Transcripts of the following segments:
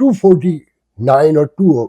249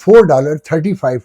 $4.35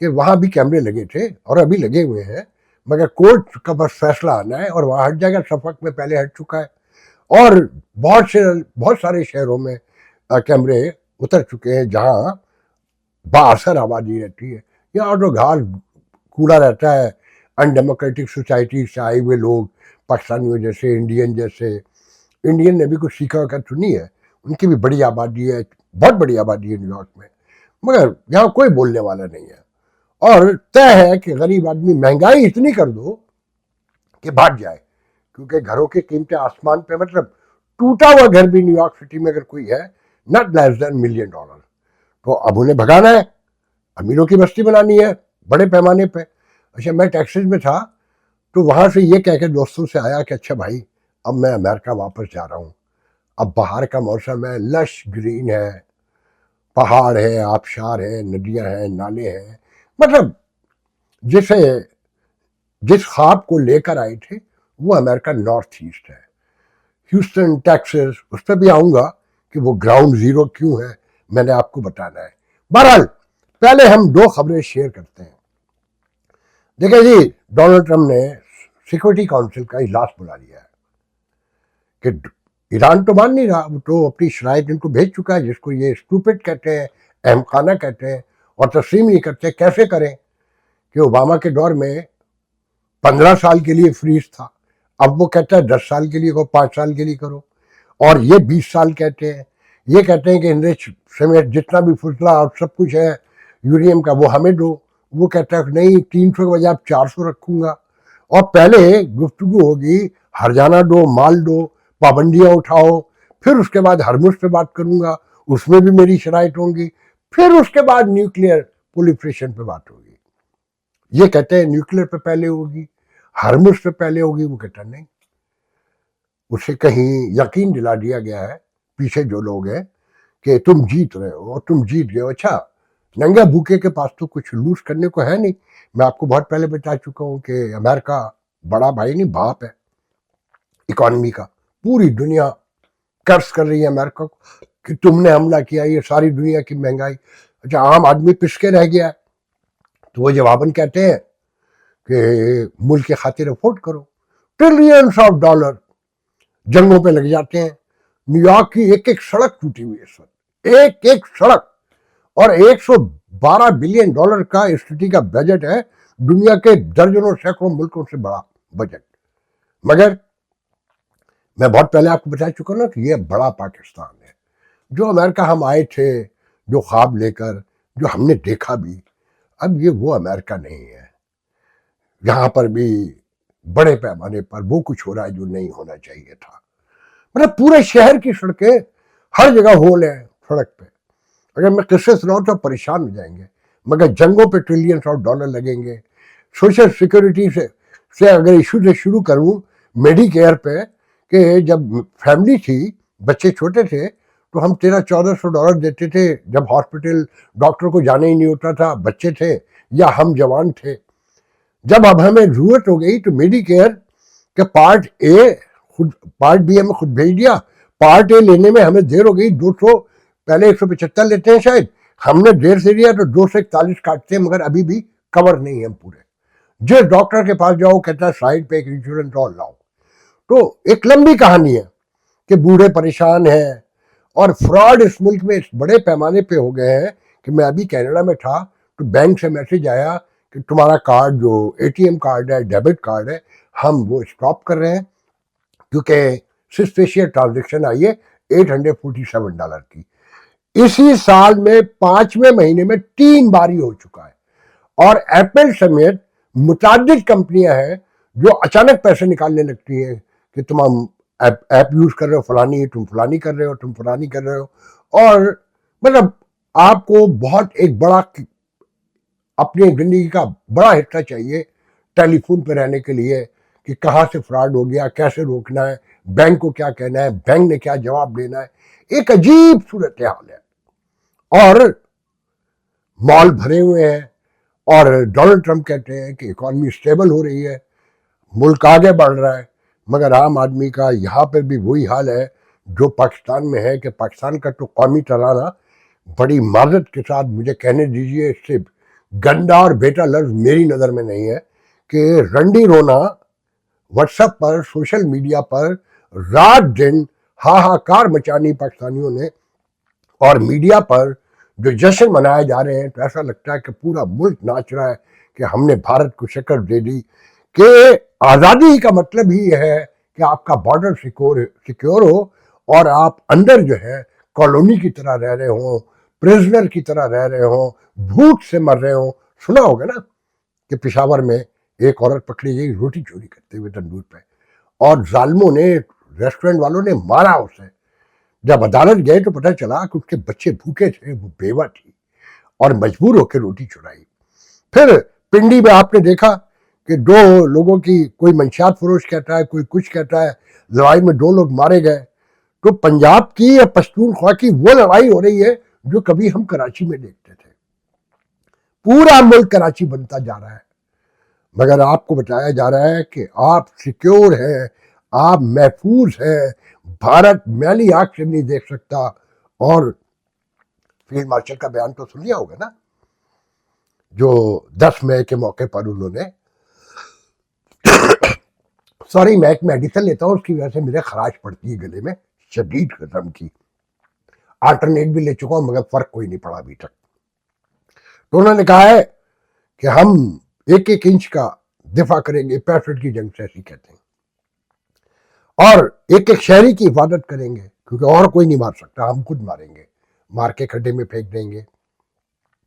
کہ وہاں بھی کیمرے لگے تھے اور ابھی لگے ہوئے ہیں، مگر کورٹ کا بس فیصلہ آنا ہے اور وہاں ہٹ جائے گا. سفک میں پہلے ہٹ چکا ہے اور بہت سارے شہروں میں کیمرے اتر چکے ہیں جہاں بااثر آبادی رہتی ہے. یہاں تو گھاس کوڑا رہتا ہے. ان ڈیموکریٹک سوسائٹی سے آئے ہوئے لوگ، پاکستانیوں جیسے، انڈین نے بھی کچھ سیکھا کر تو نہیں ہے، ان کی بھی بڑی آبادی ہے، بہت بڑی آبادی ہے نیو یارک میں، مگر یہاں کوئی بولنے والا نہیں ہے. اور طے ہے کہ غریب آدمی مہنگائی اتنی کر دو کہ بھاگ جائے، کیونکہ گھروں کی قیمتیں آسمان پہ، مطلب ٹوٹا ہوا گھر بھی نیو یارک سٹی میں اگر کوئی ہے ناٹ لیس دین $1,000,000. تو اب انہیں بھگانا ہے، امیروں کی بستی بنانی ہے بڑے پیمانے پہ. اچھا میں ٹیکسس میں تھا تو وہاں سے یہ کہہ کے دوستوں سے آیا کہ اچھا بھائی اب میں امریکہ واپس جا رہا ہوں، اب باہر کا موسم ہے، لش گرین ہے، پہاڑ ہے، آبشار ہے، ندیاں ہیں، نالے ہیں، مطلب جس خواب کو لے کر آئے تھے وہ امریکہ نارتھ ایسٹ ہے. ہیوسٹن ٹیکسس، اس پہ بھی آؤں گا کہ وہ گراؤنڈ زیرو کیوں ہے، میں نے آپ کو بتانا ہے. بہرحال پہلے ہم دو خبریں شیئر کرتے ہیں. دیکھیں جی، ڈونلڈ ٹرمپ نے سیکورٹی کونسل کا اجلاس بلا لیا ہے کہ ایران تو مان نہیں رہا، وہ تو اپنی شرائط ان کو بھیج چکا ہے، جس کو یہ اسٹوپڈ کہتے ہیں، احمقانہ کہتے ہیں، اور تسلیم نہیں کرتے. کیسے کریں کہ اوباما کے دور میں 15 سال کے لیے فریز تھا، اب وہ کہتا ہے 10 سال کے لیے کرو، 5 سال کے لیے کرو، اور یہ 20 سال کہتے ہیں. یہ کہتے ہیں کہ انرچ سمیت جتنا بھی فضلہ اور سب کچھ ہے یورینیم کا وہ ہمیں دو. وہ کہتا ہے کہ نہیں 300 کے بجائے 400 رکھوں گا. اور پہلے گفتگو ہوگی ہرجانہ دو، مال دو، پابندیاں اٹھاؤ، پھر اس کے بعد ہرمز پہ بات کروں گا، اس میں بھی میری شرائط ہوں گی، پھر اس کے بعد نیوکلیئر پولیفریشن پہ بات ہوگی. یہ کہتے ہیں نیوکلیئر پہ پہلے ہوگی، ہرمز پہ پہلے ہوگی. وہ کہتا نہیں. اسے کہیں یقین دلا دیا گیا ہے پیچھے جو لوگ ہیں کہ تم جیت رہے ہو، تم جیت گئے ہو. اچھا ننگے بھوکے کے پاس تو کچھ لوز کرنے کو ہے نہیں. میں آپ کو بہت پہلے بتا چکا ہوں کہ امریکہ بڑا بھائی نہیں باپ ہے اکانومی کا. پوری دنیا قرض کر رہی ہے امریکہ کو کہ تم نے حملہ کیا، یہ ساری دنیا کی مہنگائی. اچھا عام آدمی پس کے رہ گیا تو وہ جواباً کہتے ہیں کہ ملک کی خاطر افورڈ کرو. ٹریلینز آف ڈالر جنگوں پہ لگ جاتے ہیں. نیو یارک کی ایک ایک سڑک ٹوٹی ہوئی ہے اس وقت، ایک ایک سڑک، اور $112 بلین کا اس سٹی کا بجٹ ہے، دنیا کے درجنوں سینکڑوں ملکوں سے بڑا بجٹ. مگر میں بہت پہلے آپ کو بتا چکا نا کہ یہ بڑا پاکستان ہے. جو امریکہ ہم آئے تھے، جو خواب لے کر، جو ہم نے دیکھا بھی، اب یہ وہ امریکہ نہیں ہے. یہاں پر بھی بڑے پیمانے پر وہ کچھ ہو رہا ہے جو نہیں ہونا چاہیے تھا. مطلب پورے شہر کی سڑکیں ہر جگہ ہول ہیں سڑک پہ. اگر میں قصے سناؤں تو پریشان ہو جائیں گے، مگر جنگوں پہ $ٹریلینز لگیں گے. سوشل سیکورٹی سے اگر ایشو سے شروع کروں، میڈی کیئر پہ، کہ جب فیملی تھی، بچے چھوٹے تھے تو ہم $1,300-1,400 دیتے تھے جب ہاسپٹل ڈاکٹر کو جانے ہی نہیں ہوتا تھا، بچے تھے یا ہم جوان تھے. جب اب ہمیں ضرورت ہو گئی تو میڈی کیئر کے پارٹ بی ہمیں خود بھیج دیا. پارٹ اے لینے میں ہمیں دیر ہو گئی، 200، پہلے 175 لیتے ہیں شاید، ہم نے دیر سے لیا تو 241 کاٹتے ہیں، مگر ابھی بھی کور نہیں ہیں پورے. جس ڈاکٹر کے پاس جاؤ کہتا ہے سائڈ پہ ایک انشورنس اور لاؤ. تو ایک لمبی کہانی ہے کہ بوڑھے پریشان ہیں، اور فراڈ اس ملک میں اس بڑے پیمانے پہ ہو گئے ہیں کہ میں ابھی کینیڈا میں تھا تو بینک سے میسج آیا کہ تمہارا کارڈ جو ATM کارڈ ہے، ڈیبٹ کارڈ ہے، ہم وہ اسٹاپ کر رہے ہیں کیونکہ سسپیشیس ٹرانزیکشن آئی ہے $847 کی. اسی سال میں 5ویں مہینے میں 3 بار ہو چکا ہے. اور ایپل سمیت متعدد کمپنیاں ہیں جو اچانک پیسے نکالنے لگتی ہیں کہ تم ایپ یوز کر رہے ہو فلانی، تم فلانی کر رہے ہو، تم فلانی کر رہے ہو. اور مطلب آپ کو بہت ایک بڑا اپنی زندگی کا بڑا حصہ چاہیے ٹیلی فون پہ رہنے کے لیے کہ کہاں سے فراڈ ہو گیا، کیسے روکنا ہے، بینک کو کیا کہنا ہے، بینک نے کیا جواب دینا ہے. ایک عجیب صورتحال ہے. اور مال بھرے ہوئے ہیں، اور ڈونلڈ ٹرمپ کہتے ہیں کہ اکانومی اسٹیبل ہو رہی ہے، ملک آگے بڑھ رہا ہے. مگر عام آدمی کا یہاں پر بھی وہی حال ہے جو پاکستان میں ہے کہ پاکستان کا تو قومی ترانہ، بڑی معذرت کے ساتھ مجھے کہنے دیجئے، اس سے گندا اور بیٹا لفظ میری نظر میں نہیں ہے کہ رنڈی رونا واٹس ایپ پر سوشل میڈیا پر رات دن ہاہاکار مچانی پاکستانیوں نے، اور میڈیا پر جو جشن منائے جا رہے ہیں تو ایسا لگتا ہے کہ پورا ملک ناچ رہا ہے کہ ہم نے بھارت کو شکست دے دی، کہ آزادی کا مطلب ہی ہے کہ آپ کا بارڈر سیکیور ہو اور آپ اندر جو ہے کالونی کی طرح رہ رہے ہوں، پریزنر کی طرح رہ رہے ہوں، بھوک سے مر رہے ہوں. سنا ہوگا نا کہ پشاور میں ایک عورت پکڑی گئی روٹی چوری کرتے ہوئے تندور پہ، اور ظالموں نے، ریسٹورنٹ والوں نے مارا اسے. جب عدالت گئے تو پتہ چلا کہ اس کے بچے بھوکے تھے، وہ بیوہ تھی اور مجبور ہو کے روٹی چرائی. پھر پنڈی میں آپ نے دیکھا کہ دو لوگوں کی، کوئی منشیات فروش کہتا ہے، کوئی کچھ کہتا ہے، لڑائی میں 2 لوگ مارے گئے. تو پنجاب کی یا پشتونخوا کی وہ لڑائی ہو رہی ہے جو کبھی ہم کراچی میں دیکھتے تھے. پورا ملک کراچی بنتا جا رہا ہے، مگر آپ کو بتایا جا رہا ہے کہ آپ سیکیور ہیں، آپ محفوظ ہیں، بھارت میلی آنکھ سے نہیں دیکھ سکتا. اور فیلڈ مارشل کا بیان تو سن لیا ہوگا نا، جو 10 مئی کے موقع پر انہوں نے، سوری میں ایک میڈیسن لیتا ہوں، اس کی وجہ سے میرے خراش پڑتی ہے گلے میں شدید قسم کی، آلٹرنیٹ بھی لے چکا ہوں مگر فرق کوئی نہیں پڑا ابھی تک. تو انہوں نے کہا ہے کہ ہم 1 انچ کا دفاع کریں گے، 65 کی جنگ سے ایسی کہتے ہیں، اور ایک شہری کی حفاظت کریں گے کیونکہ اور کوئی نہیں مار سکتا، ہم خود ماریں گے، مار کے کھڈے میں پھینک دیں گے.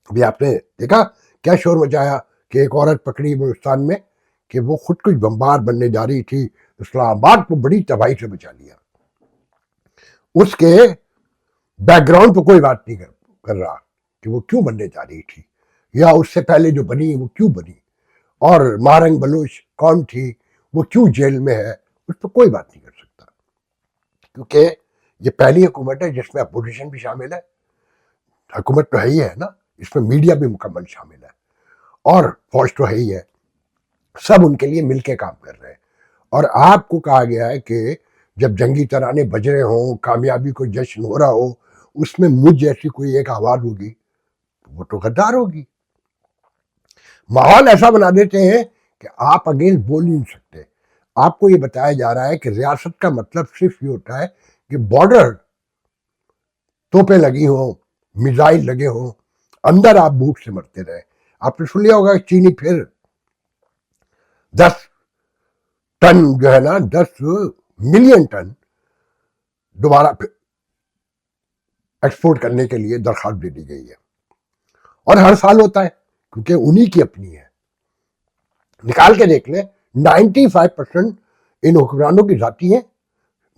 ابھی آپ نے دیکھا کیا شور مچایا کہ ایک عورت پکڑی بلوچستان میں کہ وہ خود کچھ بمبار بننے جا رہی تھی، اسلام آباد کو بڑی تباہی سے بچا لیا. اس کے بیک گراؤنڈ پہ کوئی بات نہیں کر رہا کہ وہ کیوں بننے جا رہی تھی، یا اس سے پہلے جو بنی وہ کیوں بنی، اور مارنگ بلوچ کون تھی، وہ کیوں جیل میں ہے، اس پہ کوئی بات نہیں کر سکتا. کیونکہ یہ پہلی حکومت ہے جس میں اپوزیشن بھی شامل ہے. حکومت تو ہے ہی ہے نا، اس میں میڈیا بھی مکمل شامل ہے، اور فوج تو ہے ہی ہے. سب ان کے لیے مل کے کام کر رہے ہیں. اور آپ کو کہا گیا ہے کہ جب جنگی ترانے بج رہے ہوں، کامیابی کو جشن ہو رہا ہو، اس میں مجھ جیسی کوئی ایک آواز ہوگی وہ تو غدار ہوگی. ماحول ایسا بنا دیتے ہیں کہ آپ اگینسٹ بول نہیں سکتے. آپ کو یہ بتایا جا رہا ہے کہ ریاست کا مطلب صرف یہ ہوتا ہے کہ بارڈر توپیں لگی ہوں، میزائل لگے ہوں، اندر آپ بھوک سے مرتے رہے. آپ نے سن لیا ہوگا کہ چینی پھر 10 ٹن جو ہے نا، 10 ملین ٹن دوبارہ ایکسپورٹ کرنے کے لیے درخواست دے دی گئی ہے. اور ہر سال ہوتا ہے کیونکہ انہی کی اپنی ہے. نکال کے دیکھ لیں، 95% ان حکمرانوں کی ذاتی ہیں،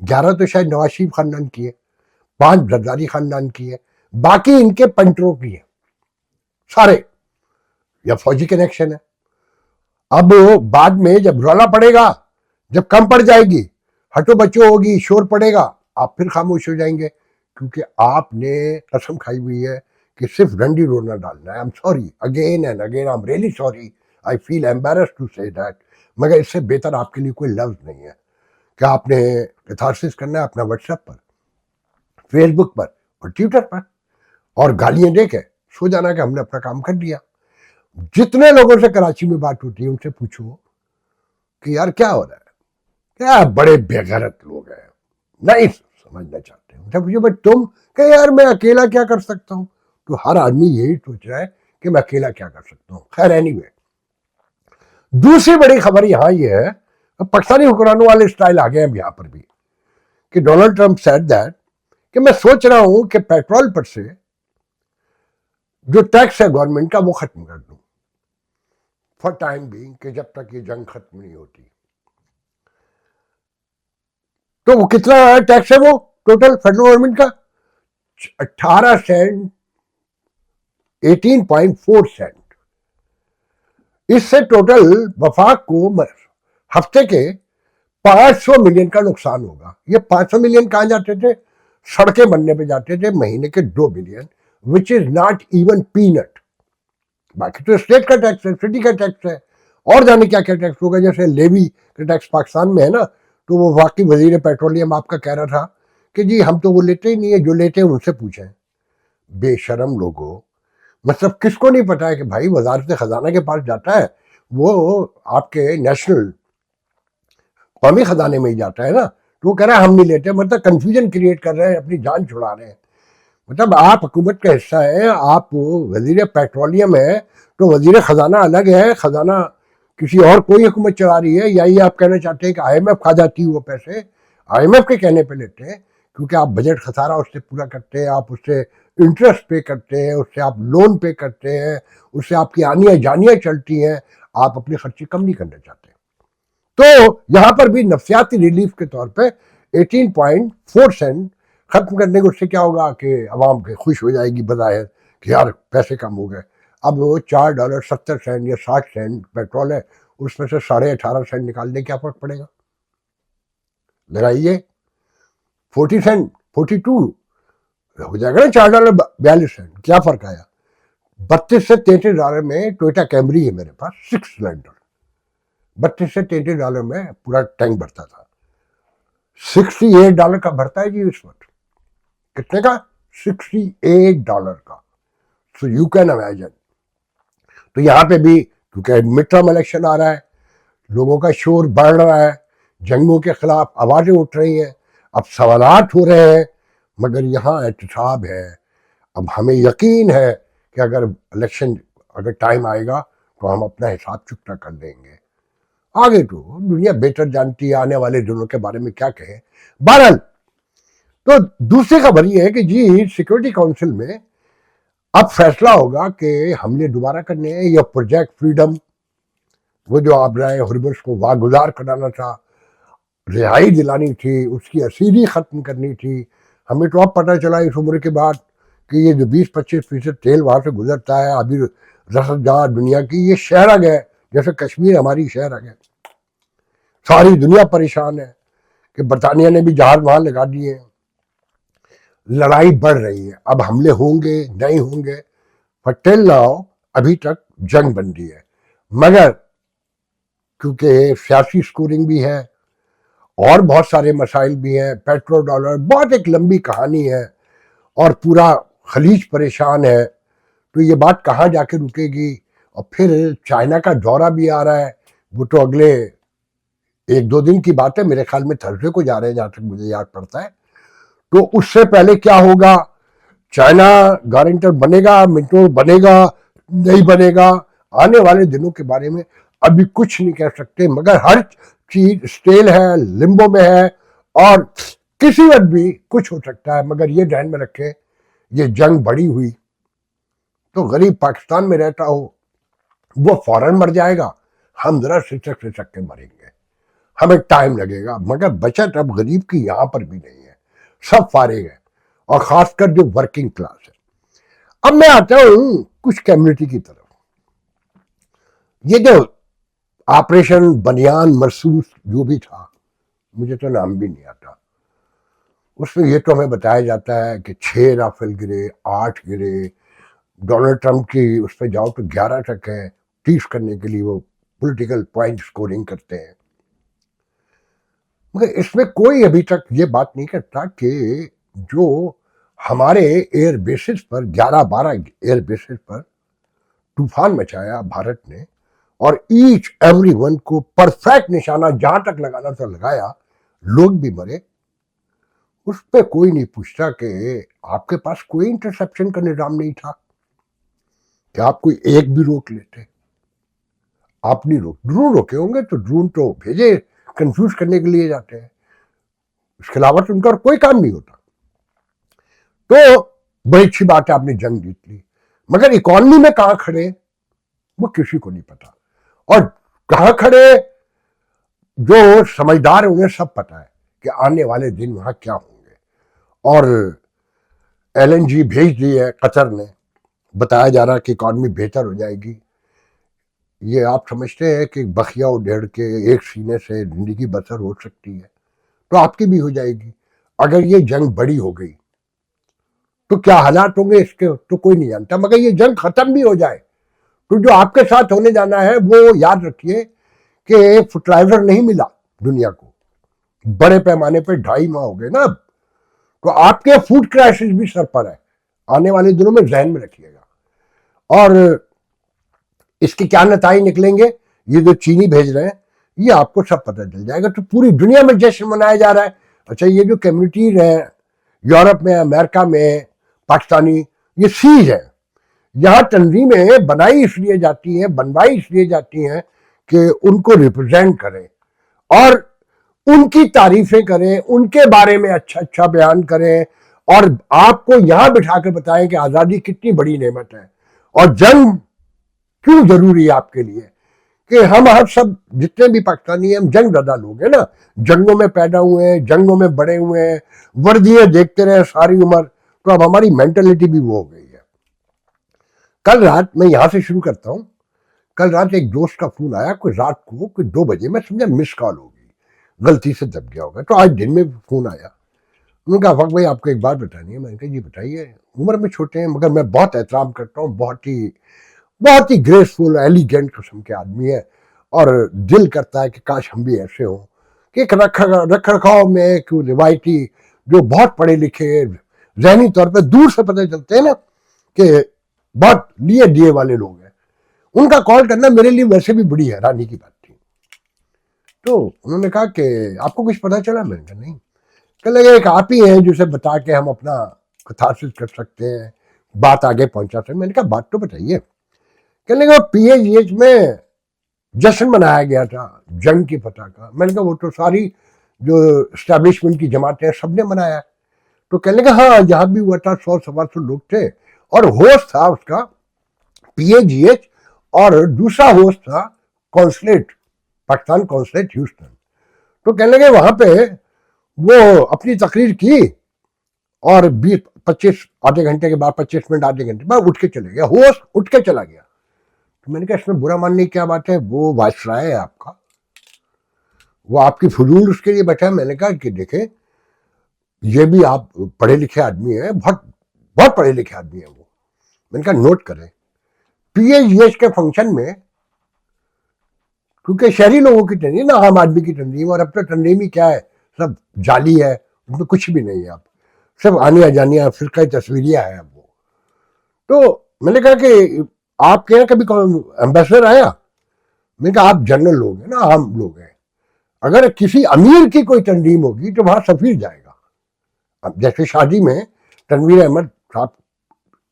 11 تو شاید نواز شریف خاندان کی ہے، 5 زرداری خاندان کی ہے، باقی ان کے پنٹروں کی ہیں سارے، یا فوجی کنیکشن ہے. اب بعد میں جب رولا پڑے گا، جب کم پڑ جائے گی، ہٹو بچو ہوگی، شور پڑے گا، آپ پھر خاموش ہو جائیں گے، کیونکہ آپ نے قسم کھائی ہوئی ہے کہ صرف رنڈی رونا ڈالنا ہے. I'm sorry again and again, I'm really sorry, I feel embarrassed to say that. مگر اس سے بہتر آپ کے لیے کوئی لفظ نہیں ہے کہ آپ نے کیتھارسس کرنا ہے اپنا واٹس ایپ پر، فیس بک پر اور ٹویٹر پر، اور گالیاں دے کے سو جانا کہ ہم نے اپنا کام کر دیا. جتنے لوگوں سے کراچی میں بات ہوتی ہے ان سے پوچھو کہ یار کیا ہو رہا ہے، کیا بڑے بے غیرت لوگ ہیں، نہیں سمجھنا چاہتے ہیں. پوچھو بھائی تم، کہ یار میں اکیلا کیا کر سکتا ہوں. تو ہر آدمی یہی سوچ رہا ہے کہ میں اکیلا کیا کر سکتا ہوں. خیر anyway، دوسری بڑی خبر یہاں یہ ہے، پاکستانی حکمرانوں والے اسٹائل آ گئے ہیں یہاں پر بھی، کہ ڈونلڈ ٹرمپ سیڈ دیٹ کہ میں سوچ رہا ہوں کہ پیٹرول پر سے جو ٹیکس ہے گورنمنٹ کا وہ ختم کر دوں فار ٹائم بینگ، کہ جب تک یہ جنگ ختم نہیں ہوتی. تو وہ کتنا ٹیکس ہے وہ ٹوٹل فیڈرل گورنمنٹ کا؟ 18 سینٹ، 18.4 سینٹ. اس سے ٹوٹل وفاق کو ہفتے کے 500 ملین کا نقصان ہوگا. یہ 500 ملین کہاں جاتے تھے؟ سڑکیں بننے پہ جاتے تھے، مہینے کے 2 billion, which is not even paint. باقی تو اسٹیٹ کا ٹیکس ہے، سٹی کا ٹیکس ہے، اور جانے کیا کیا ٹیکس ہوگا. جیسے لیوی کا ٹیکس پاکستان میں ہے نا، تو وہ واقعی وزیر پیٹرولیم آپ کا کہہ رہا تھا کہ جی ہم تو وہ لیتے ہی نہیں ہے، جو لیتے ہیں ان سے پوچھیں. بے شرم لوگوں، مطلب کس کو نہیں پتا ہے کہ بھائی وزارت خزانہ کے پاس جاتا ہے، وہ آپ کے نیشنل قومی خزانے میں ہی جاتا ہے نا، تو وہ کہہ رہا ہے ہم نہیں لیتے، مطلب کنفیوژن کریٹ کر رہے ہیں، اپنی جان چھڑا رہے ہیں. مطلب آپ حکومت کا حصہ ہیں، آپ وزیر پیٹرولیم ہے تو وزیر خزانہ الگ ہے، خزانہ کسی اور کوئی حکومت چلا رہی ہے، یا یہ آپ کہنا چاہتے ہیں کہ آئی ایم ایف کھا جاتی ہے وہ پیسے؟ آئی ایم ایف کے کہنے پہ لیتے ہیں، کیونکہ آپ بجٹ خسارہ اس سے پورا کرتے ہیں، آپ اس سے انٹرسٹ پے کرتے ہیں، اس سے آپ لون پے کرتے ہیں، اس سے آپ کی آنیاں جانیاں چلتی ہیں، آپ اپنی خرچی کم نہیں کرنا چاہتے. تو یہاں پر بھی نفسیاتی ریلیف کے طور پہ 18.4 سینٹ ختم کرنے کو، اس سے کیا ہوگا کہ عوام کے خوش ہو جائے گی بظاہر کہ یار پیسے کم ہو گئے. اب وہ $4.70 یا 60 سینٹ پیٹرول ہے، اس میں سے 18.5 سینٹ نکال دیں، کیا فرق پڑے گا؟ لگائیے 40 سینٹ، 42 ہو جائے گا نا، $4.42. کیا فرق آیا؟ $32 سے $33 میں ٹویوٹا کیمری ہے میرے پاس، 6 سلنڈر، $32 سے $33 میں پورا ٹینک بھرتا تھا. $68 کا بھرتا ہے جی اس وقت. کتنے کا؟ $68 کا. So you can imagine. تو یہاں پہ بھی کیونکہ مڈ ٹرم الیکشن آ رہا ہے، لوگوں کا شور بڑھ رہا ہے، جنگوں کے خلاف آوازیں اٹھ رہی ہیں، اب سوالات ہو رہے ہیں، مگر یہاں احتساب ہے. اب ہمیں یقین ہے کہ اگر ٹائم آئے گا تو ہم اپنا حساب چکتا کر لیں گے. آگے تو دنیا بہتر جانتی ہے آنے والے دنوں کے بارے میں کیا کہیں. بہرحال تو دوسری خبر یہ ہے کہ جی سیکورٹی کونسل میں اب فیصلہ ہوگا کہ حملے دوبارہ کرنے ہیں یا پروجیکٹ فریڈم، وہ جو آبرائے ہرمز کو واگزار کرانا تھا، رہائی دلانی تھی، اس کی اسیری ختم کرنی تھی. ہمیں تو اب پتہ چلا اس عمر کے بعد کہ یہ جو 20-25% تیل وہاں سے گزرتا ہے ابھی رسد جہاں دنیا کی، یہ شہرگ ہے، جیسے کشمیر ہماری شہرگ ہے. ساری دنیا پریشان ہے کہ برطانیہ نے بھی جہاز وہاں لگا دیے ہیں. لڑائی بڑھ رہی ہے، اب حملے ہوں گے نہیں ہوں گے، ٹل ناؤ ابھی تک جنگ بندی ہے. مگر کیونکہ سیاسی سکورنگ بھی ہے اور بہت سارے مسائل بھی ہیں، پیٹرو ڈالر، بہت ایک لمبی کہانی ہے، اور پورا خلیج پریشان ہے، تو یہ بات کہاں جا کے رکے گی؟ اور پھر چائنا کا دورہ بھی آ رہا ہے، وہ تو اگلے 1-2 دن کی بات ہے، میرے خیال میں تھرسڈے کو جا رہے ہیں جہاں تک مجھے یاد پڑتا ہے. تو اس سے پہلے کیا ہوگا؟ چائنا گارنٹر بنے گا، منٹو بنے گا، نہیں بنے گا؟ آنے والے دنوں کے بارے میں ابھی کچھ نہیں کہہ سکتے، مگر ہر چیز اسٹیل ہے، لمبو میں ہے، اور کسی وقت بھی کچھ ہو سکتا ہے. مگر یہ ذہن میں رکھیں، یہ جنگ بڑی ہوئی تو غریب پاکستان میں رہتا ہو وہ فوراً مر جائے گا، ہم ذرا سچک کے مریں گے، ہمیں ٹائم لگے گا. مگر بچت اب غریب کی یہاں پر بھی نہیں ہے، سب فارغ ہے، اور خاص کر جو ورکنگ کلاس ہے. اب میں آتا ہوں کچھ کمیونٹی کی طرف. یہ جو آپریشن بنیان مرصوص جو بھی تھا، مجھے تو نام بھی نہیں آتا، اس میں یہ تو ہمیں بتایا جاتا ہے کہ 6 رافیل گرے، 8 گرے. ڈونلڈ ٹرمپ کی اس پہ جاؤ تو 11 تک ہے، 30 کرنے کے لیے وہ پولیٹیکل پوائنٹ سکورنگ کرتے ہیں. مگر اس میں کوئی ابھی تک یہ بات نہیں کرتا کہ جو ہمارے ایئر بیسز پر 11-12 ایئر بیسز پر طوفان مچایا بھارت نے، اور ایچ ایوری ون کو پرفیکٹ نشانہ جہاں تک لگانا تھا لگایا، لوگ بھی مرے، اس پہ کوئی نہیں پوچھتا کہ آپ کے پاس کوئی انٹرسیپشن کا نظام نہیں تھا کہ آپ کوئی ایک بھی روک لیتے. آپ نہیں ڈرون روکے ہوں گے تو ڈرون تو بھیجے کنفیوز کرنے کے لیے جاتے ہیں، اس کے علاوہ تو ان کا کوئی کام نہیں ہوتا. تو بڑی اچھی بات ہے آپ نے جنگ جیت لی، مگر اکانومی میں کہاں کھڑے وہ کسی کو نہیں پتا، اور کہاں کھڑے جو سمجھدار ہیں انہیں سب پتا ہے کہ آنے والے دن وہاں کیا ہوں گے. اور LNG بھیج دی ہے قطر نے، بتایا جا رہا کہ اکانومی بہتر ہو جائے گی. یہ آپ سمجھتے ہیں کہ بخیا اڈیڑ کے ایک سینے سے زندگی بسر ہو سکتی ہے؟ تو آپ کی بھی ہو جائے گی. اگر یہ جنگ بڑی ہو گئی تو کیا حالات ہوں گے اس کے تو کوئی نہیں جانتا. مگر یہ جنگ ختم بھی ہو جائے تو جو آپ کے ساتھ ہونے جانا ہے وہ یاد رکھیے کہ فرٹیلائزر نہیں ملا دنیا کو، بڑے پیمانے پہ 2.5 ماہ ہو گئے نا اب، تو آپ کے فوڈ کرائسس بھی سر پر ہے، آنے والے دنوں میں ذہن میں رکھیے گا. اور اس کے کیا نتائج نکلیں گے یہ جو چینی بھیج رہے ہیں یہ آپ کو سب پتہ چل جائے گا. تو پوری دنیا میں جشن منایا جا رہا ہے. اچھا یہ جو کمیونٹیز ہیں یورپ میں, امریکہ میں, پاکستانی, یہ سیج ہیں. یہاں تنظیمیں بنوائی اس لیے جاتی ہیں کہ ان کو ریپرزینٹ کریں اور ان کی تعریفیں کریں, ان کے بارے میں اچھا بیان کریں, اور آپ کو یہاں بٹھا کر بتائیں کہ آزادی کتنی بڑی نعمت ہے اور جنگ کیوں ضروری ہے آپ کے لیے. کہ ہم سب جتنے بھی پاکستانی ہیں ہم جنگ زدہ لوگ ہیں نا, جنگوں میں پیدا ہوئے ہیں, جنگوں میں بڑے ہوئے ہیں, وردیاں دیکھتے رہے ساری عمر, تو اب ہماری مینٹلٹی بھی وہ ہو گئی ہے. کل رات میں یہاں سے شروع کرتا ہوں. کل رات ایک دوست کا فون آیا, کوئی رات کو کوئی 2 بجے, میں سمجھا مس کال ہوگی, غلطی سے دب گیا ہوگا. تو آج دن میں فون آیا, انہوں نے کہا افاق بھائی آپ کو ایک بات بتانی ہے. میں نے کہا جی بتائیے. عمر میں چھوٹے ہیں مگر میں بہت احترام کرتا ہوں, بہت ہی گریسفل ایلیگنٹ قسم کے آدمی ہے, اور دل کرتا ہے کہ کاش ہم بھی ایسے ہوں کہ ایک رکھ رکھاؤ میں ایک روایتی جو بہت پڑھے لکھے ذہنی طور پہ دور سے پتہ چلتے ہیں نا کہ بہت لیے دیے والے لوگ ہیں, ان کا کال کرنا میرے لیے ویسے بھی بڑی حیرانی کی بات تھی. تو انہوں نے کہا کہ آپ کو کچھ پتہ چلا؟ میں نے کہا نہیں. کہ لگے ایک آپ ہی ہیں جسے بتا کے ہم اپنا کتھارسس کر سکتے ہیں, بات آگے پہنچا سکتے. میں نے کہا بات تو بتائیے. کہنے لگا پی ایچ ایچ میں جشن منایا گیا تھا جنگ کی فتح کا. میں نے کہا وہ تو ساری جو اسٹیبلشمنٹ کی جماعتیں سب نے منایا. تو کہنے لگا ہاں یہاں بھی ہوا تھا, 100-125 لوگ تھے, اور ہوسٹ تھا اس کا پی ایچ ایچ, اور دوسرا ہوسٹ تھا کونسلیٹ, پاکستان کونسلیٹ ہیوسٹن. تو کہنے لگے وہاں پہ وہ اپنی تقریر کی اور 20-25 آدھے گھنٹے کے بعد 25 منٹ آدھے گھنٹے بعد اٹھ کے چلے گیا, ہوسٹ اٹھ کے چلا گیا. تو میں نے کہا اس میں برا ماننے کی کیا بات ہے, وہ وائسرائے ہے آپ کا, وہ آپ کی فضول اس کے لیے بیٹھا ہے. میں نے کہا کہ دیکھیں یہ بھی آپ پڑھے لکھے آدمی ہیں, بہت پڑھے لکھے آدمی ہیں وہ. میں نے کہا نوٹ کریں پی ایچ ایچ کے فنکشن میں, کیونکہ شہری لوگوں کی تنظیم نا عام آدمی کی تنظیم, اور اب تو تنظیم ہی کیا ہے سب جعلی ہے, اس میں کچھ بھی نہیں ہے, اب سب آنیاں جانیاں فرقہ تصویریہ ہے اب وہ. تو میں نے کہا کہ آپ کے یہاں کبھی ایمبیسڈر آیا؟ میں نے کہا آپ جنرل لوگ ہیں نا, عام لوگ ہیں, اگر کسی امیر کی کوئی تنظیم ہوگی تو وہاں سفیر جائے گا. اب جیسے شادی میں تنویر احمد صاحب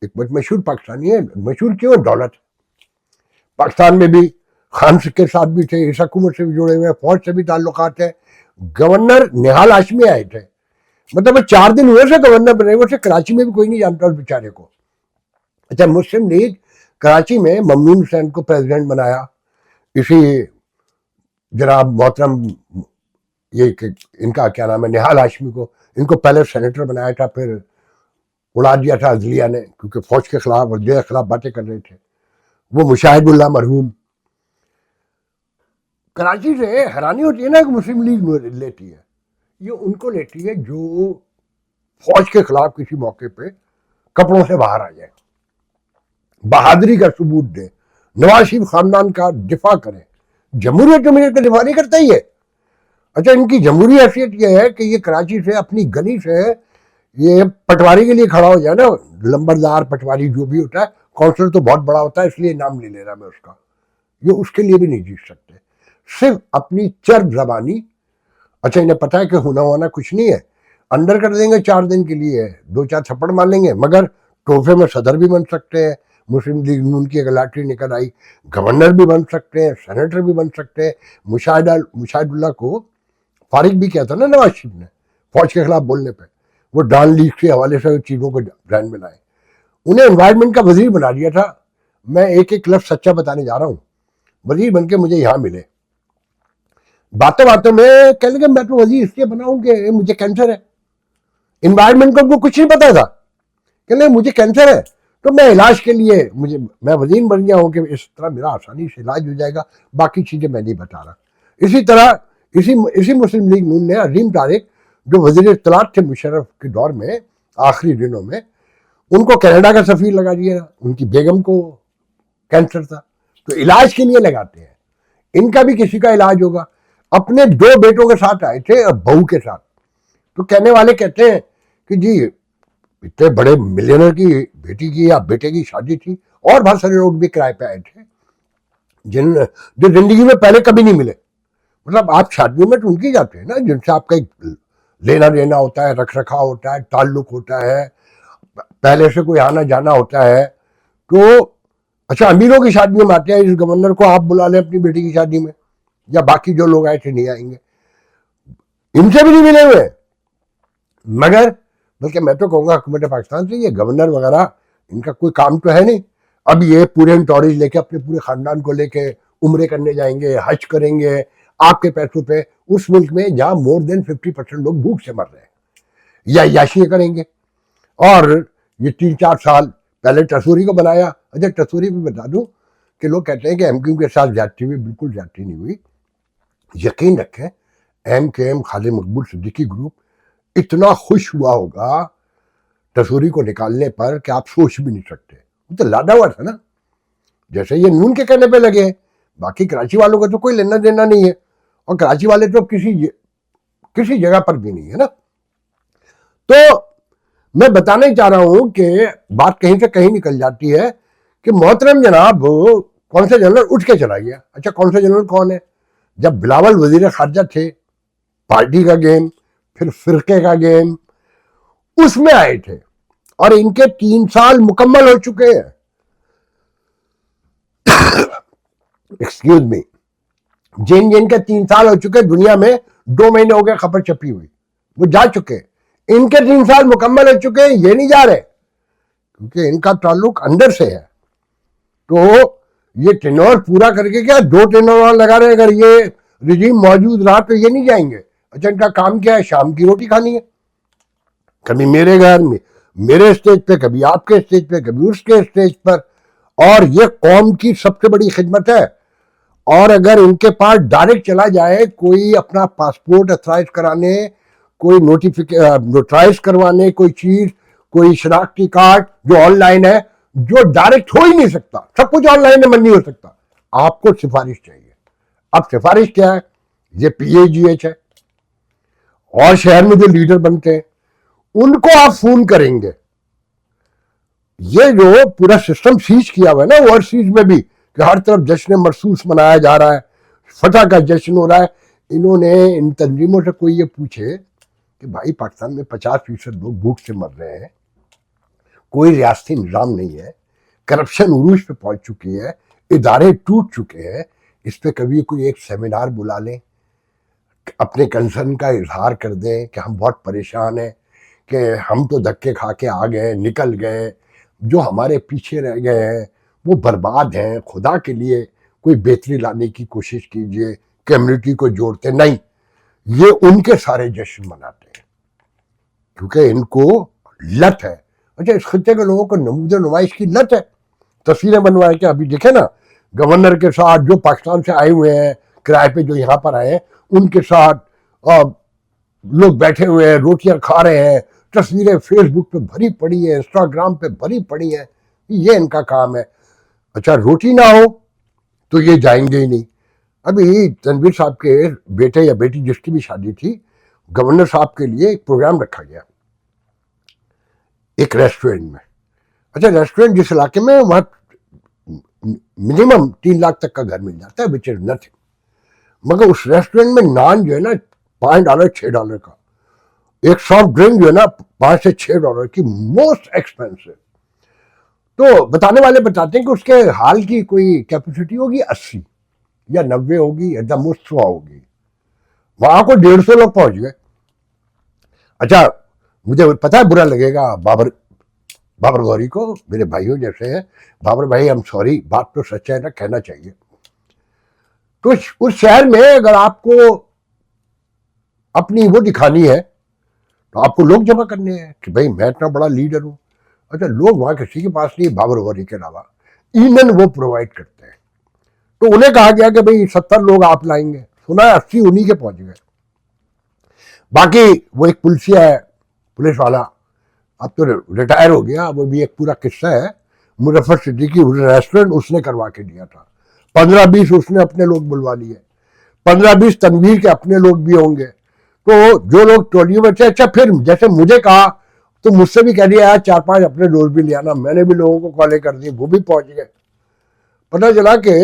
ایک مشہور پاکستانی ہے, مشہور کیوں؟ دولت. پاکستان میں بھی خان کے ساتھ بھی تھے, اس حکومت سے بھی جڑے ہوئے, فوج سے بھی تعلقات ہیں. گورنر نہال ہاشمی آئے تھے, مطلب 4 دن ہوئے سے گورنر بنے ہوئے سے, کراچی میں بھی کوئی نہیں جانتا اس بیچارے کو. اچھا مسلم لیگ کراچی میں ممنون حسین کو پریزیڈنٹ بنایا, اسی جناب محترم یہ ان کا کیا نام ہے نہال ہاشمی کو, ان کو پہلے سینیٹر بنایا تھا, پھر اڑا دیا تھا عدلیہ نے کیونکہ فوج کے خلاف اور کے خلاف باتیں کر رہے تھے. وہ مشاہد اللہ مرحوم. کراچی سے حیرانی ہوتی ہے نا کہ مسلم لیگ لیتی ہے, یہ ان کو لیتی ہے جو فوج کے خلاف کسی موقع پہ کپڑوں سے باہر آ جائے, بہادری کا ثبوت دے, نواز شریف خاندان کا دفاع کرے. جمہوریت کا دفاع نہیں کرتا یہ. اچھا ان کی جمہوری حیثیت یہ ہے کہ یہ کراچی سے اپنی گلی سے یہ پٹواری کے لیے کھڑا ہو جائے نا, لمبردار پٹواری جو بھی ہوتا ہے, کونسلر تو بہت بڑا ہوتا ہے اس لیے نام نہیں لے رہا میں اس کا, یہ اس کے لیے بھی نہیں جیت سکتے, صرف اپنی چرب زبانی. اچھا انہیں پتا ہے کہ ہونا کچھ نہیں ہے, اندر کر دیں گے 4 دن کے لیے, 2-4 تھپڑ مار لیں گے, مگر تحفے میں صدر بھی بن سکتے ہیں. مسلم لیگ نون کی اگر لاٹری نکل آئی, گورنر بھی بن سکتے ہیں, سینیٹر بھی بن سکتے ہیں. مشاہد اللہ کو فارغ بھی کیا تھا نا نواز شریف نے فوج کے خلاف بولنے پہ, وہ ڈان لیگ کے حوالے سے چیزوں کو ذہن میں لائے. انہیں انوائرمنٹ کا وزیر بنا دیا تھا. میں ایک لفظ سچا بتانے جا رہا ہوں, وزیر بن کے مجھے یہاں ملے, باتوں میں کہنے لگے میں تو وزیر اس لیے بنا ہوں کہ مجھے کینسر ہے. انوائرمنٹ کو کچھ نہیں پتا تھا, کہنے مجھے کینسر ہے تو میں علاج کے لیے میں وزیر بن گیا ہوں کہ اس طرح میرا آسانی سے علاج ہو جائے گا, باقی چیزیں میں نہیں بتا رہا. اسی طرح اسی مسلم لیگ نون نے عظیم طارق جو وزیر اطلاعات تھے مشرف کے دور میں آخری دنوں میں, ان کو کینیڈا کا سفیر لگا دیا. ان کی بیگم کو کینسر تھا تو علاج کے لیے لگاتے ہیں. ان کا بھی کسی کا علاج ہوگا. اپنے 2 بیٹوں کے ساتھ آئے تھے, بہو کے ساتھ. تو کہنے والے کہتے ہیں کہ جی اتنے بڑے ملینر کی بیٹی کی یا بیٹے کی شادی تھی اور بہت سارے لوگ بھی کرائے پہ آئے تھے جو زندگی میں پہلے کبھی نہیں ملے. مطلب آپ شادیوں میں تو ان کی جاتے ہیں نا جن سے آپ کا ایک لینا دینا ہوتا ہے, رکھ رکھاؤ ہوتا ہے, تعلق ہوتا ہے, پہلے سے کوئی آنا جانا ہوتا ہے. تو اچھا امیروں کی شادیوں میں آتے ہیں, اس گورنر کو آپ بلا لیں اپنی بیٹی کی شادی میں, یا باقی جو لوگ آئے تھے نہیں آئیں گے, ان سے بھی نہیں ملے ہوئے. مگر بلکہ میں تو کہوں گا حکومت پاکستان سے یہ گورنر وغیرہ ان کا کوئی کام تو ہے نہیں. اب یہ پورے انٹوریج لے کے اپنے پورے خاندان کو لے کے عمرے کرنے جائیں گے, حج کریں گے آپ کے پیسوں پہ, اس ملک میں جہاں مور دین 50% لوگ بھوک سے مر رہے ہیں, یا عیاشیاں کریں گے. اور یہ 3-4 سال پہلے ٹسوری کو بنایا. اچھا ٹسوری بھی بتا دوں کہ لوگ کہتے ہیں کہ ایم کیو کے ساتھ زیادتی ہوئی, بالکل زیادتی نہیں ہوئی. یقین رکھیں ایم کے ایم خالد مقبول صدیقی گروپ اتنا خوش ہوا ہوگا ٹسوری کو نکالنے پر کہ آپ سوچ بھی نہیں سکتے. وہ تو لادا ہوا تھا نا, جیسے یہ نون کے کہنے پہ لگے ہیں. باقی کراچی والوں کا تو کوئی لینا دینا نہیں ہے, اور کراچی والے تو کسی جگہ پر بھی نہیں ہے نا. تو میں بتانا چاہ رہا ہوں کہ بات کہیں سے کہیں نکل جاتی ہے کہ محترم جناب کون سے جنرل اٹھ کے چلا گیا. اچھا کون سے جنرل کون ہے؟ جب بلاول وزیر خارجہ تھے, پارٹی کا گیم, پھر فرقے کا گیم, اس میں آئے تھے, اور ان کے 3 سال مکمل ہو چکے ہیں. ایکسکیوز می, جن کے 3 سال ہو چکے, دنیا میں 2 مہینے ہو گئے خبر چھپی ہوئی, وہ جا چکے. ان کے 3 سال مکمل ہو چکے ہیں, یہ نہیں جا رہے کیونکہ ان کا تعلق اندر سے ہے. تو یہ ٹینور پورا کر کے کیا 2 ٹینور لگا رہے, اگر یہ رجیم موجود رہا تو یہ نہیں جائیں گے. اچھا ان کا کام کیا ہے؟ شام کی روٹی کھانی ہے, کبھی میرے گھر میں میرے اسٹیج پہ, کبھی آپ کے اسٹیج پہ, کبھی اس کے اسٹیج پر. اور یہ قوم کی سب سے بڑی خدمت ہے. اور اگر ان کے پاس ڈائریکٹ چلا جائے کوئی اپنا پاسپورٹ اتھرائز کرانے, کوئی نوٹرائز کروانے, کوئی چیز, کوئی شناختی کارڈ جو آن لائن ہے, جو ڈائریکٹ ہو ہی نہیں سکتا, سب کچھ آن لائن میں نہیں ہو سکتا, آپ کو سفارش چاہیے. اب سفارش کیا ہے؟ یہ PAGH ہے, اور شہر میں جو لیڈر بنتے ہیں ان کو آپ فون کریں گے. یہ جو پورا سسٹم سیز کیا ہوا ہے نا اوورسیز میں بھی, کہ ہر طرف جشن مرسوس منایا جا رہا ہے, فتح کا جشن ہو رہا ہے. انہوں نے ان تنظیموں سے کوئی یہ پوچھے کہ بھائی پاکستان میں 50% لوگ بھوک سے مر رہے ہیں, کوئی ریاستی نظام نہیں ہے, کرپشن عروج پہ پہنچ چکی ہے, ادارے ٹوٹ چکے ہیں, اس پہ کبھی کوئی ایک سیمینار بلا لیں, اپنے کنسرن کا اظہار کر دیں کہ ہم بہت پریشان ہیں, کہ ہم تو دھکے کھا کے آ گئے, نکل گئے, جو ہمارے پیچھے رہ گئے ہیں وہ برباد ہیں, خدا کے لیے کوئی بہتری لانے کی کوشش کیجئے, کمیونٹی کو جوڑتے. نہیں, یہ ان کے سارے جشن مناتے ہیں کیونکہ ان کو لت ہے. اچھا اس خطے کے لوگوں کو نمود و نمائش کی لت ہے, تصویریں بنوائے کہ ابھی دیکھیں نا گورنر کے ساتھ جو پاکستان سے آئے ہوئے ہیں کرائے پہ, جو یہاں پر آئے ہیں, ان کے ساتھ لوگ بیٹھے ہوئے ہیں, روٹیاں کھا رہے ہیں, تصویریں فیس بک پہ بھری پڑی ہیں, انسٹاگرام پہ بھری پڑی ہیں. یہ ان کا کام ہے. اچھا روٹی نہ ہو تو یہ جائیں گے ہی نہیں. ابھی تنویر صاحب کے بیٹے یا بیٹی جس کی بھی شادی تھی, گورنر صاحب کے لیے ایک پروگرام رکھا گیا ایک ریسٹورینٹ میں. اچھا ریسٹورینٹ جس علاقے میں, وہاں منیمم 3 لاکھ تک کا گھر مل جاتا ہے, وچ از نتھنگ. مگر اس ریسٹورینٹ میں نان جو ہے نا $5 $6 کا, ایک سافٹ ڈرنک جو ہے نا $5 سے $6 کی, موسٹ ایکسپینسو. تو بتانے والے بتاتے ہیں کہ اس کے حال کی کوئی کیپیسٹی ہوگی 80 یا 90 ہوگی, ایٹ دا موسٹ 100 ہوگی. وہاں کو 150 لوگ پہنچ گئے. اچھا مجھے پتا ہے برا لگے گا بابر غوری کو, میرے بھائیوں جیسے ہیں. بابر بھائی ہم سوری, بات تو سچ ہے نا, کہنا چاہیے. تو اس شہر میں اگر آپ کو اپنی وہ دکھانی ہے تو آپ کو لوگ جمع کرنے ہیں کہ بھائی میں اتنا بڑا لیڈر ہوں. اچھا لوگ وہاں کسی کے پاس نہیں, بابر غوری کے علاوہ, ایندھن وہ پرووائڈ کرتے ہیں. تو انہیں کہا گیا کہ بھائی 70 لوگ آپ لائیں گے, سنا ہے 80 انہی کے پہنچ گئے. باقی وہ ایک پولیس والا اب تو ریٹائر ہو گیا, وہ بھی ایک پورا قصہ ہے. مظفر صدیقی ریسٹورینٹ اس نے کروا کے دیا تھا, 15-20 اس نے اپنے لوگ بلوا لیے, 15-20 تنویر کے اپنے لوگ بھی ہوں گے. تو جو لوگ ٹولیوں میں تھے, اچھا پھر جیسے مجھے کہا تو مجھ سے بھی کہہ دیا 4-5 اپنے دوست بھی لے آنا. میں نے بھی لوگوں کو کالیں کر دی, وہ بھی پہنچ گئے. پتہ چلا کہ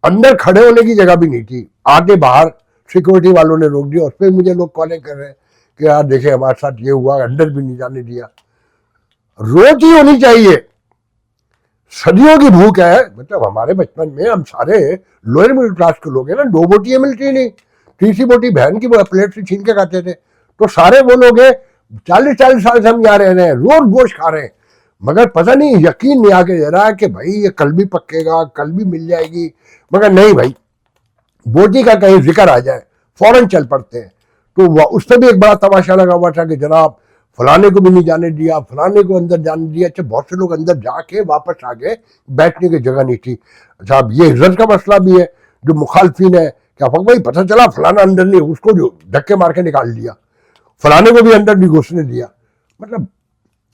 اندر کھڑے ہونے کی جگہ بھی نہیں تھی, آگے باہر سیکورٹی والوں نے روک دیا. اس پہ مجھے لوگ کالیں کر رہے ہیں کہ یار دیکھیں ہمارے ساتھ یہ ہوا, اندر بھی نہیں جانے دیا. روٹی ہونی چاہیے, صدیوں کی بھوک ہے. مطلب ہمارے بچپن میں ہم سارے لوئر مڈل کلاس کے لوگ ہیں نا, 2 بوٹیاں ملتی نہیں, تیسری بوٹی بہن کی پلیٹ سے چھین کے کھاتے تھے. تو سارے وہ لوگ ہیں 40 سال سے ہم یہاں رہ رہے ہیں, روز گوشت کھا رہے ہیں, مگر پتہ نہیں یقین نہیں آ کے دے رہا کہ بھائی یہ کل بھی پکے گا, کل بھی مل جائے گی. مگر نہیں بھائی, بوٹی کا کہیں ذکر آ جائے فوراً چل پڑتے ہیں. تو اس سے بھی ایک بڑا تماشا لگا ہوا تھا کہ جناب فلانے کو بھی نہیں جانے دیا, فلانے کو اندر جانے دیا. اچھا بہت سے لوگ اندر جا کے واپس آ گئے, بیٹھنے کی جگہ نہیں تھی. اچھا اب یہ عزت کا مسئلہ بھی ہے. جو مخالفین ہے کہ افق بھائی پتہ چلا فلانا اندر نہیں, اس کو جو دھکے مار کے نکال دیا, فلانے کو بھی اندر نہیں گھسنے دیا. مطلب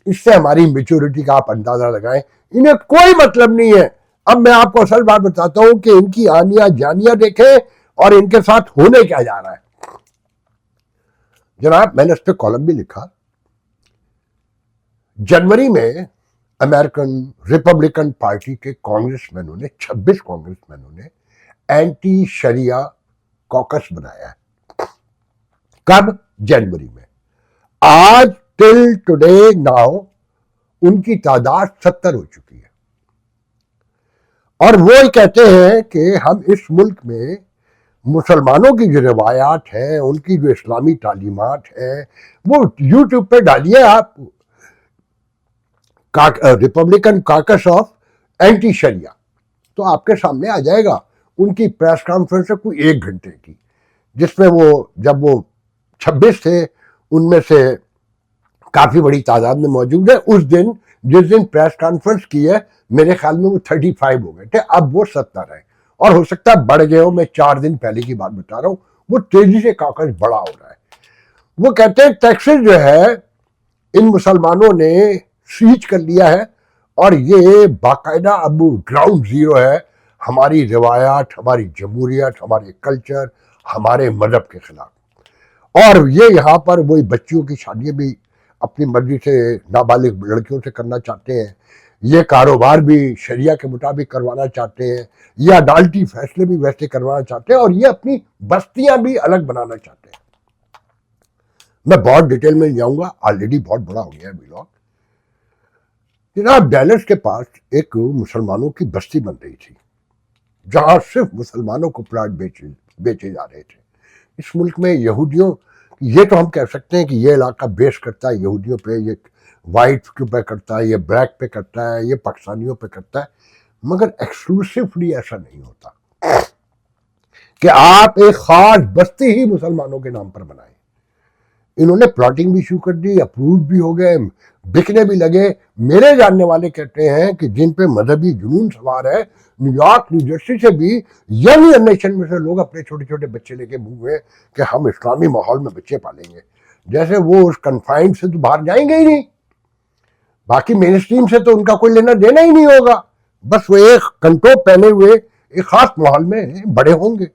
اس سے ہماری میچورٹی کا آپ اندازہ لگائیں. انہیں کوئی مطلب نہیں ہے. اب میں آپ کو اصل بات بتاتا ہوں کہ ان کی آنیاں جانیاں دیکھیں اور ان کے ساتھ ہونے کیا جا رہا ہے. جناب میں نے اس پہ کالم بھی لکھا. جنوری میں امریکن ریپبلکن پارٹی کے کانگریس مینوں نے 26 کانگریس مینوں نے اینٹی شریعہ کوکس بنایا ہے. کب؟ جنوری میں. آج ٹل ٹوڈے ناؤ ان کی تعداد 70 ہو چکی ہے. اور وہ کہتے ہیں کہ ہم اس ملک میں مسلمانوں کی جو روایات ہیں, ان کی جو اسلامی تعلیمات ہیں, وہ یوٹیوب پہ ڈالیے آپ, ریپبلکن کاکس آف اینٹی شریعہ, تو آپ کے سامنے آ جائے گا. ان کی پریس کانفرنس ہے کوئی 1 گھنٹے کی, جس میں وہ جب وہ 26 تھے ان میں سے کافی بڑی تعداد میں موجود ہے. اس دن جس دن پریس کانفرنس کی ہے میرے خیال میں وہ 35 ہو گئے تھے, اب وہ 70 ہیں. اور ہو سکتا ہے بڑھ گئے ہو, میں 4 دن پہلے کی بات بتا رہا ہوں. وہ تیزی سے کاکس بڑا ہو رہا ہے. وہ کہتے ہیں ٹیکسس جو ہے ان مسلمانوں نے سیج کر لیا ہے, اور یہ باقاعدہ اب گراؤنڈ زیرو ہے ہماری روایات, ہماری جمہوریت, ہمارے کلچر, ہمارے مذہب کے خلاف. اور یہ یہاں پر وہی بچیوں کی شادیاں بھی اپنی مرضی سے نابالغ لڑکیوں سے کرنا چاہتے ہیں, یہ کاروبار بھی شریعہ کے مطابق کروانا چاہتے ہیں, یہ عدالتی فیصلے بھی ویسے کروانا چاہتے ہیں, اور یہ اپنی بستیاں بھی الگ بنانا چاہتے ہیں. میں بہت ڈیٹیل میں جاؤں گا, آلریڈی بہت بڑا ہو گیا ہے ویلاگ. جناب ڈیلس کے پاس ایک مسلمانوں کی بستی بن رہی تھی جہاں صرف مسلمانوں کو پلاٹ بیچے جا رہے تھے. اس ملک میں یہودیوں, یہ تو ہم کہہ سکتے ہیں کہ یہ علاقہ بیس کرتا ہے یہودیوں پہ, یہ وائٹ پہ کرتا ہے, یہ بلیک پہ کرتا ہے, یہ پاکستانیوں پہ کرتا ہے. مگر ایکسکلوسیولی ایسا نہیں ہوتا کہ آپ ایک خاص بستی ہی مسلمانوں کے نام پر بنائیں. انہوں نے پلاٹنگ بھی شروع کر دی, اپروو بھی ہو گئے, بکنے بھی لگے. میرے جاننے والے کہتے ہیں کہ جن پہ مذہبی جنون سوار ہے, نیو یارک نیو جرسی سے بھی ینگ جنریشن میں سے لوگ اپنے چھوٹے چھوٹے بچے لے کے ہوئے کہ ہم اسلامی ماحول میں بچے پالیں گے. جیسے وہ اس کنفائنڈ سے تو باہر جائیں گے ہی نہیں, باقی مین اسٹریم سے تو ان کا کوئی لینا دینا ہی نہیں ہوگا. بس وہ ایک کنٹوپ پہنے ہوئے ایک خاص ماحول میں بڑے ہوں گے,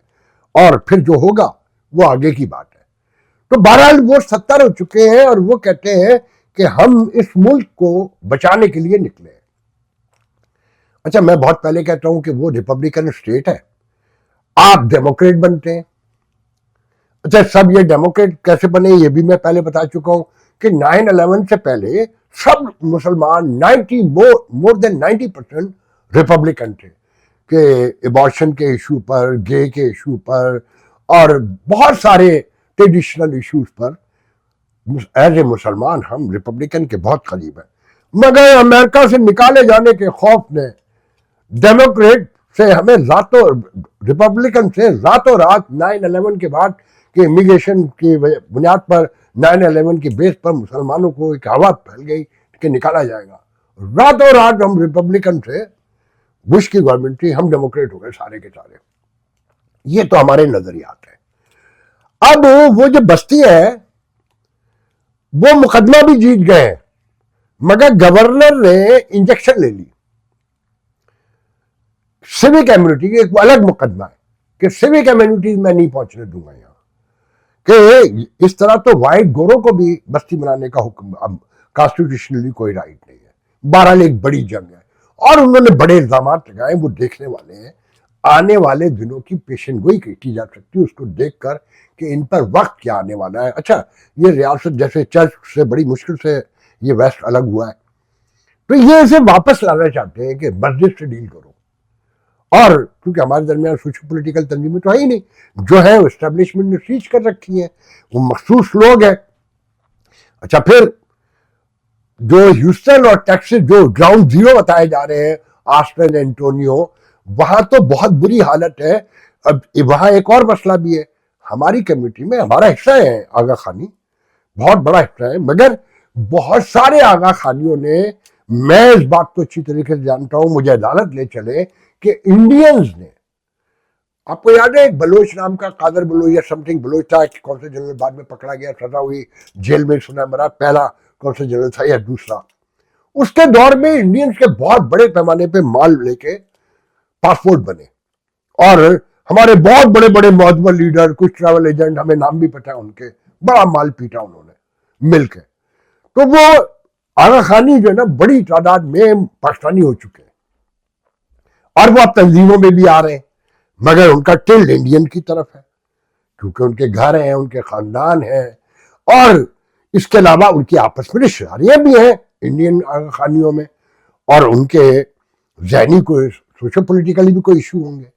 اور پھر جو ہوگا وہ آگے کی بات ہے. تو بہرحال وہ 70 ہو چکے ہیں, اور وہ کہتے ہیں کہ ہم اس ملک کو بچانے کے لیے نکلے ہیں. اچھا میں بہت پہلے کہتا ہوں کہ وہ ریپبلکن اسٹیٹ ہے, آپ ڈیموکریٹ بنتے ہیں. اچھا سب یہ ڈیموکریٹ کیسے بنے یہ بھی میں پہلے بتا چکا ہوں کہ 9/11 سے پہلے سب مسلمان مور دین 90% ریپبلکن تھے, کہ ایبارشن کے ایشو پر, گے کے ایشو پر, اور بہت سارے traditional issues per as a مسلمان ہم ریپبلکن کے بہت قریب ہیں. مگر امریکہ سے نکالے جانے کے خوف نے ڈیموکریٹ سے ہمیں ریپبلکن سے راتوں رات 9/11 کے بعد کہ امیگریشن کی بنیاد پر 9/11 کی بیس پر مسلمانوں کو ایک ہوا پھیل گئی کہ نکالا جائے گا. راتوں رات ہم ریپبلکن سے, بش کی گورنمنٹ تھی, ہم ڈیموکریٹ ہو گئے سارے کے سارے. یہ تو ہمارے نظریات ہیں. اب وہ جو بستی ہے وہ مقدمہ بھی جیت گئے, مگر گورنر نے انجیکشن لے لی. سوک کمیونٹی ایک الگ مقدمہ ہے کہ سوک کمیونٹی میں نہیں پہنچنے دوں گا یہاں, کہ اس طرح تو وائٹ گوروں کو بھی بستی بنانے کا حکم اب کانسٹیٹیوشنلی کوئی رائٹ نہیں ہے، بہرحال ایک بڑی جنگ ہے، اور انہوں نے بڑے الزامات لگائے، وہ دیکھنے والے ہیں، آنے والے دنوں کی پیشن گوئی کی جا سکتی ہے اس کو دیکھ کر کہ ان پر وقت کیا آنے والا ہے۔ اچھا، یہ ریاست جیسے چرچ سے بڑی مشکل سے یہ ویسٹ الگ ہوا ہے، تو یہ اسے واپس لانا چاہتے ہیں کہ مسجد سے ڈیل کرو، اور کیونکہ ہمارے درمیان سوشل پولیٹیکل تنظیمیں تو ہے ہی نہیں، جو ہے اسٹیبلشمنٹ نے سیچ کر رکھی ہیں، وہ مخصوص لوگ ہیں۔ اچھا، پھر جو ہیوسٹن اور ٹیکسس جو گراؤنڈ زیرو بتائے جا رہے ہیں، آسٹن اینٹونیو، وہاں تو بہت بری حالت ہے۔ اب وہاں ایک اور مسئلہ بھی ہے، ہماری کمیونٹی میں ہمارا حصہ ہے آغا خانی، بہت بڑا حصہ ہے، مگر بہت سارے آغا خانیوں نے، میں اس بات کو اچھی طریقے سے جانتا ہوں، مجھے عدالت لے چلے کہ انڈینز نے، آپ کو یاد ہے ایک بلوچ نام کا قادر بلوچ یا سم تھنگ بلوچ تھا، کون سے جنرل بعد میں پکڑا گیا، سزا ہوئی، جیل میں سنا مرا، پہلا کون سے جنرل تھا یا دوسرا، اس کے دور میں انڈینز کے بہت بڑے پیمانے پہ مال لے کے پاسپورٹ بنے، اور ہمارے بہت بڑے بڑے معتبر لیڈر، کچھ ٹریول ایجنٹ، ہمیں نام بھی پتہ ہے ان کے، بڑا مال پیٹا انہوں نے مل کے۔ تو وہ آغا خانی جو ہے نا بڑی تعداد میں پاکستانی ہو چکے ہیں، اور وہ اب تنظیموں میں بھی آ رہے ہیں، مگر ان کا ٹلڈ انڈین کی طرف ہے، کیونکہ ان کے گھر ہیں، ان کے خاندان ہیں، اور اس کے علاوہ ان کی آپس میں رشتہ داریاں بھی ہیں انڈین آغا خانیوں میں، اور ان کے ذہنی کوئی سوشل پولیٹیکلی بھی کوئی ایشو ہوں گے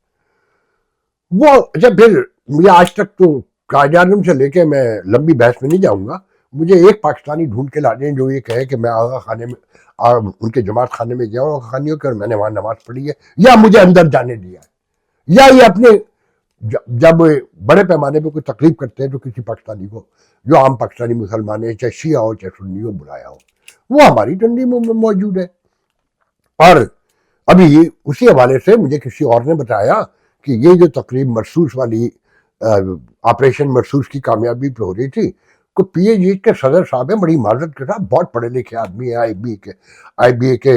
وہ۔ اچھا، پھر مجھے آج تک تو قائد اعظم سے لے کے میں لمبی بحث میں نہیں جاؤں گا، مجھے ایک پاکستانی ڈھونڈ کے لا دیں جو یہ کہے کہ میں آغا خانے میں، ان کے جماعت خانے میں گیا ہوں آغا خانیوں کے، اور میں نے وہاں نماز پڑھی ہے، یا مجھے اندر جانے دیا ہے، یا یہ اپنے جب بڑے پیمانے پہ کوئی تقریب کرتے ہیں تو کسی پاکستانی کو، جو عام پاکستانی مسلمان ہے، چاہے شیعہ ہو چاہے سنی ہو، بلایا ہو، وہ ہماری تنظیموں میں موجود ہے۔ اور ابھی اسی حوالے سے مجھے کسی اور نے بتایا کہ یہ جو تقریب مرسوس والی آپریشن مرسوس کی کامیابی پہ ہو رہی تھی، کو پی ایچ ڈی کے صدر صاحب ہیں، بڑی معذرت کے ساتھ، بہت پڑھے لکھے آدمی ہیں، آئی بی اے کے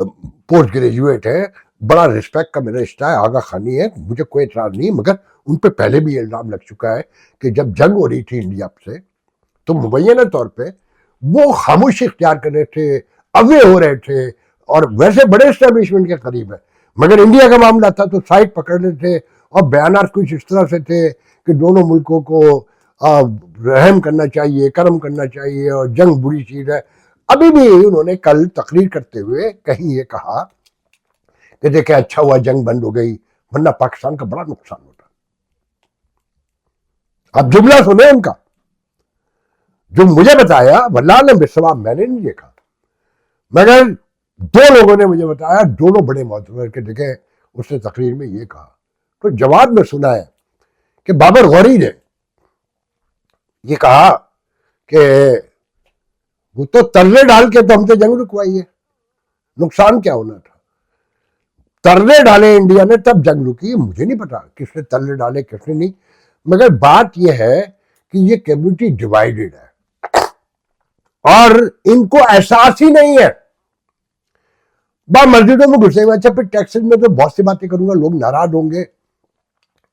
پوسٹ گریجویٹ ہیں، بڑا رسپیکٹ کا میرا رشتہ ہے، آغا خانی ہے، مجھے کوئی اعتراض نہیں، مگر ان پہ پہلے بھی الزام لگ چکا ہے کہ جب جنگ ہو رہی تھی انڈیا سے تو مبینہ طور پہ وہ خاموشی اختیار کر رہے تھے، اوے ہو رہے تھے، اور ویسے بڑے اسٹیبلشمنٹ کے قریب ہے، مگر انڈیا کا معاملہ تھا تو سائڈ پکڑ رہے تھے، اور بیانات کچھ اس طرح سے تھے کہ دونوں ملکوں کو رحم کرنا چاہیے، کرم کرنا چاہیے، اور جنگ بری چیز ہے۔ ابھی بھی انہوں نے کل تقریر کرتے ہوئے کہیں یہ کہا کہ دیکھیں اچھا ہوا جنگ بند ہو گئی، ورنہ پاکستان کا بڑا نقصان ہوتا۔ اب جملہ سنیں ان کا، جو مجھے بتایا، واللہ عالم بالصواب، میں نے نہیں دیکھا، مگر دو لوگوں نے مجھے بتایا، دونوں بڑے معتبر کے، دیکھیں اس نے تقریر میں یہ کہا، تو جواب میں سنا ہے کہ بابر غوری نے یہ کہا کہ وہ تو ترلے ڈال کے تو ہم سے جنگ رکوائی ہے، نقصان کیا ہونا تھا، ترلے ڈالے انڈیا نے تب جنگ رکی۔ مجھے نہیں پتا کس نے ترلے ڈالے کس نے نہیں، مگر بات یہ ہے کہ یہ کمیونٹی ڈیوائیڈڈ ہے، اور ان کو احساس ہی نہیں ہے۔ مسجدوں میں گھسے ہوئے، اچھا پھر ٹیکسز میں تو بہت سی باتیں کروں گا، لوگ ناراض ہوں گے،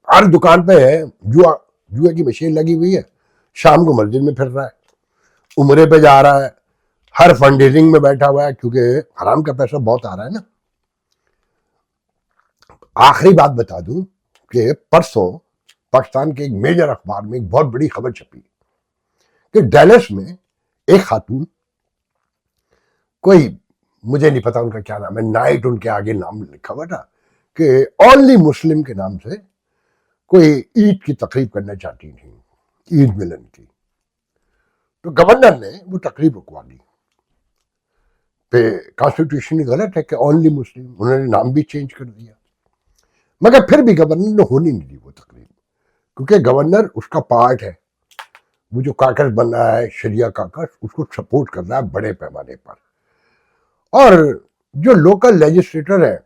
ہر دکان پہ ہے جوئے کی مشین لگی ہوئی ہے، شام کو مسجد میں پھر رہا ہے، عمرے پہ جا رہا ہے، ہر فنڈ ریزنگ میں بیٹھا ہوا ہے، کیونکہ حرام کا پیسہ بہت آ رہا ہے نا۔ آخری بات بتا دوں کہ پرسوں پاکستان کے ایک میجر اخبار میں ایک بہت بڑی خبر چھپی کہ ڈیلس میں ایک خاتون، کوئی مجھے نہیں پتا ان کا کیا نام ہے، نائٹ ان کے آگے نام لکھا ہوا تھا، کہ اونلی مسلم کے نام سے کوئی عید کی تقریب کرنا چاہتی تھی، عید ملن کی، تو گورنر نے وہ تقریب رکوا دی۔ پہ کانسٹیٹیوشن غلط ہے کہ اونلی مسلم، انہوں نے نام بھی چینج کر دیا، مگر پھر بھی گورنر نے ہونے نہیں دی وہ تقریب، کیونکہ گورنر اس کا پارٹ ہے، وہ جو کاکس بن رہا ہے، شریعہ کاکس، اس کو سپورٹ کر رہا ہے بڑے پیمانے پر۔ اور جو لوکل لیجسلیٹر ہیں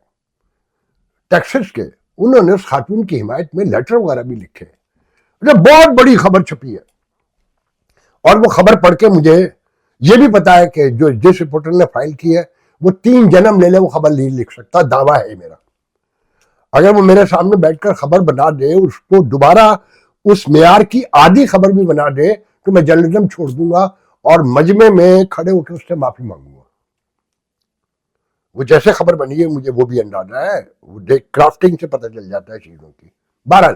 ٹیکسس کے، انہوں نے اس خاتون کی حمایت میں لیٹر وغیرہ بھی لکھے، بہت بڑی خبر چھپی ہے، اور وہ خبر پڑھ کے مجھے یہ بھی پتا ہے کہ جو جس رپورٹر نے فائل کی ہے وہ 3 جنم لے لے وہ خبر نہیں لکھ سکتا، دعویٰ ہے میرا، اگر وہ میرے سامنے بیٹھ کر خبر بنا دے، اس کو دوبارہ اس معیار کی آدھی خبر بھی بنا دے، تو میں جرنلزم چھوڑ دوں گا اور مجمع میں کھڑے ہو کے اس سے معافی مانگوں گا. وہ جیسے خبر بنی ہے مجھے وہ بھی اندازہ ہے, وہ کرافٹنگ سے پتہ چل جاتا ہے چیزوں کی. بہرحال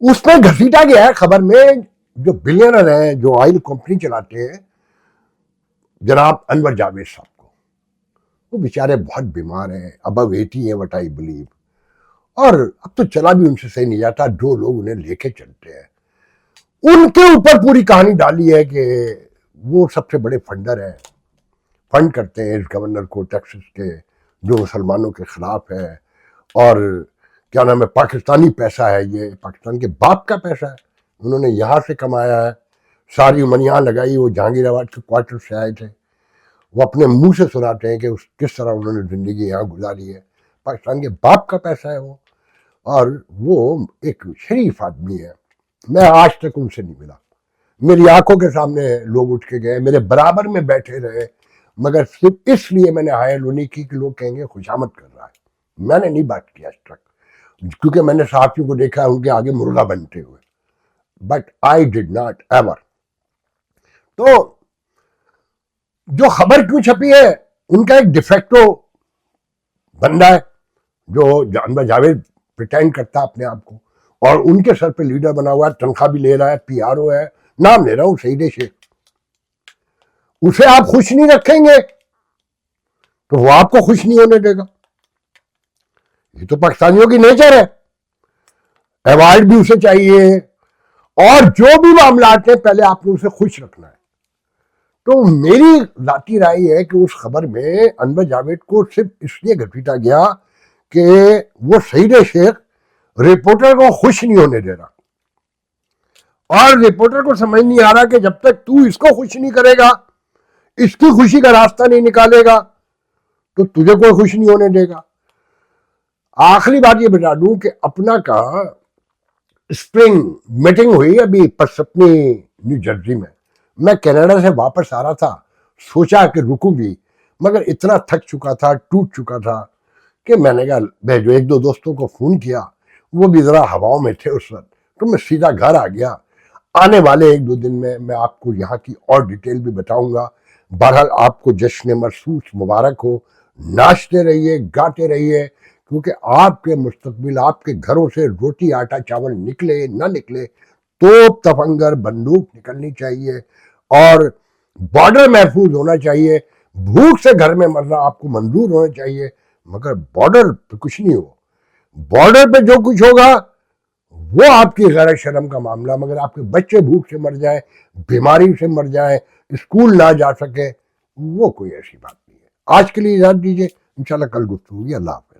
اس میں گھسیٹا گیا ہے خبر میں جو بلینر ہیں, جو آئل کمپنی چلاتے ہیں, جناب انور جاوید صاحب کو. وہ بیچارے بہت بیمار ہیں, ابو 80 ہیں وٹ آئی بلیو, اور اب تو چلا بھی ان سے صحیح نہیں جاتا, 2 لوگ انہیں لے کے چلتے ہیں. ان کے اوپر پوری کہانی ڈالی ہے کہ وہ سب سے بڑے فنڈر ہیں, فنڈ کرتے ہیں اس گورنر کو ٹیکسس کے جو مسلمانوں کے خلاف ہے, اور کیا نام ہے پاکستانی پیسہ ہے, یہ پاکستان کے باپ کا پیسہ ہے, انہوں نے یہاں سے کمایا ہے, ساری عمر یہاں لگائی. وہ جہانگیر آباد کے کوارٹر سے آئے تھے, وہ اپنے منہ سے سناتے ہیں کہ کس طرح انہوں نے زندگی یہاں گزاری ہے. پاکستان کے باپ کا پیسہ ہے وہ, اور وہ ایک شریف آدمی ہے. میں آج تک ان سے نہیں ملا, میری آنکھوں کے سامنے لوگ اٹھ کے گئے, میرے برابر میں بیٹھے رہے, مگر صرف اس لیے میں نے حائل انہیں کی کہ لوگ کہیں گے خوشامد کر رہا ہے. میں نے نہیں بات کی آج تک, کیونکہ میں نے صحافیوں کو دیکھا ان کے آگے مرغا بنتے ہوئے, but I did not ever. تو جو خبر کیوں چھپی ہے ان کا ایک ڈیفیکٹو بندہ ہے جو انور جاوید پریٹینڈ کرتا اپنے آپ کو, اور ان کے سر پہ لیڈر بنا ہوا ہے, تنخواہ بھی لے رہا ہے, پی آر او ہے, نام لے رہا ہوں سعید شیخ. اسے آپ خوش نہیں رکھیں گے تو وہ آپ کو خوش نہیں ہونے دے گا. یہ تو پاکستانیوں کی نیچر ہے, ایوارڈ بھی اسے چاہیے, اور جو بھی معاملات ہیں پہلے آپ نے اسے خوش رکھنا ہے. تو میری ذاتی رائے یہ ہے کہ اس خبر میں انور جاوید کو صرف اس لیے گھسیٹا گیا کہ وہ سعید شیخ رپورٹر کو خوش نہیں ہونے دے رہا, اور رپورٹر کو سمجھ نہیں آ رہا کہ جب تک تو اس کو خوش نہیں کرے گا, اس کی خوشی کا راستہ نہیں نکالے گا, تو تجھے کوئی خوش نہیں ہونے دے گا. آخری بات یہ بتا دوں کہ اپنا کا اسپرنگ میٹنگ ہوئی ابھی پرسپنی نیو جرسی میں. میں کینیڈا سے واپس آ رہا تھا, سوچا کہ رکوں بھی, مگر اتنا تھک چکا تھا, ٹوٹ چکا تھا کہ میں نے کہا بھیجو. 1-2 دوستوں کو فون کیا, وہ بھی ذرا ہواؤں میں تھے اس وقت, تو میں سیدھا گھر آ گیا. آنے والے 1-2 دن میں آپ کو یہاں کی اور ڈیٹیل بھی بتاؤں گا. بہرحال آپ کو جشن مرسوس مبارک ہو, ناچتے رہیے, گاتے رہیے, کیونکہ آپ کے مستقبل, آپ کے گھروں سے روٹی آٹا چاول نکلے نہ نکلے, توپ تفنگر بندوق نکلنی چاہیے, اور بارڈر محفوظ ہونا چاہیے. بھوک سے گھر میں مرنا آپ کو منظور ہونا چاہیے, مگر بارڈر پہ کچھ نہیں ہو. بارڈر پہ جو کچھ ہوگا وہ آپ کی غیر شرم کا معاملہ, مگر آپ کے بچے بھوک سے مر جائیں, بیماری سے مر جائیں, اسکول نہ جا سکے, وہ کوئی ایسی بات نہیں ہے. آج کے لیے اجازت دیجیے, انشاءاللہ کل گفتگو ہوگی. اللہ حافظ.